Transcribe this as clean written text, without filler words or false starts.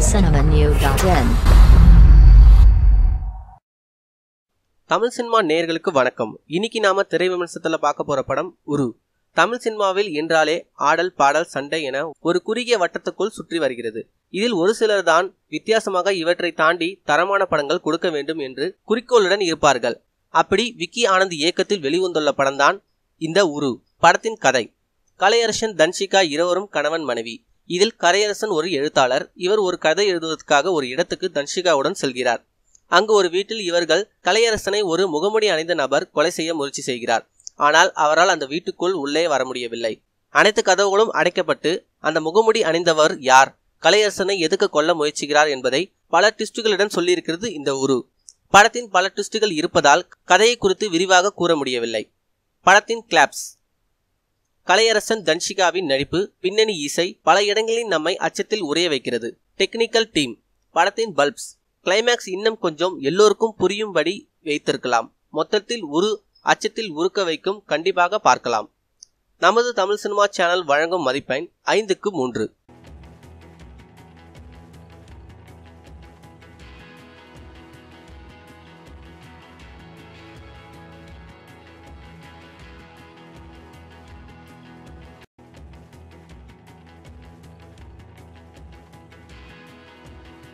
tamilcinemanew.in. Tamil cinema நேயர்களுக்கு வணக்கம். இன்னைக்கு நாம திரை விமர்சனத்துல பார்க்க போற படம் உரு. தமிழ் சினிமாவில் என்றாலே ஆடல் பாடல் சண்டை என ஒரு குறுகிய வட்டத்துக்குள் சுற்றி வருகிறது. இதில் ஒரு சிலர் தான் வித்தியாசமாக இவற்றை தாண்டி தரமான படங்கள் கொடுக்க வேண்டும் என்று குறிக்கோளுடன் இருப்பார்கள். அப்படி விக்கி ஆனந்த் இயக்கத்தில் வெளிவந்துள்ள படம்தான் இந்த உரு. படத்தின் கதை: கலையரசன் தன்ஷிகா இருவரும் கணவன் மனைவி. இதில் கலையரசன் ஒரு எழுத்தாளர். இவர் ஒரு கதை எழுதுவதற்காக ஒரு இடத்துக்கு தன்ஷிகாவுடன் செல்கிறார். அங்கு ஒரு வீட்டில் இவர்கள் கலையரசனை ஒரு முகமுடி அணிந்த நபர் கொலை செய்ய முயற்சி செய்கிறார். ஆனால் அவரால் அந்த வீட்டுக்குள் உள்ளே வர முடியவில்லை. அனைத்து கதவுகளும் அடைக்கப்பட்டு அந்த முகமுடி அணிந்தவர் யார், கலையரசனை எதுக்கு கொல்ல முயற்சிக்கிறார் என்பதை பல ட்விஸ்டுகளுடன் சொல்லியிருக்கிறது இந்த உரு. படத்தின் பல ட்விஸ்டுகள் இருப்பதால் கதையை குறித்து விரிவாக கூற முடியவில்லை. படத்தின் கிளாப்ஸ்: கலையரசன் தன்ஷிகாவின் நடிப்பு, பின்னணி இசை பல இடங்களில் நம்மை அச்சத்தில் உறைய வைக்கிறது. டெக்னிக்கல் டீம்: படத்தின் பல்ப்ஸ். கிளைமேக்ஸ் இன்னும் கொஞ்சம் எல்லோருக்கும் புரியும்படி வைத்திருக்கலாம். மொத்தத்தில் உரு அச்சத்தில் உருக்க வைக்கும். கண்டிப்பாக பார்க்கலாம். நமது தமிழ் சினிமா சேனல் வழங்கும் மதிப்பெண் 5க்கு 3.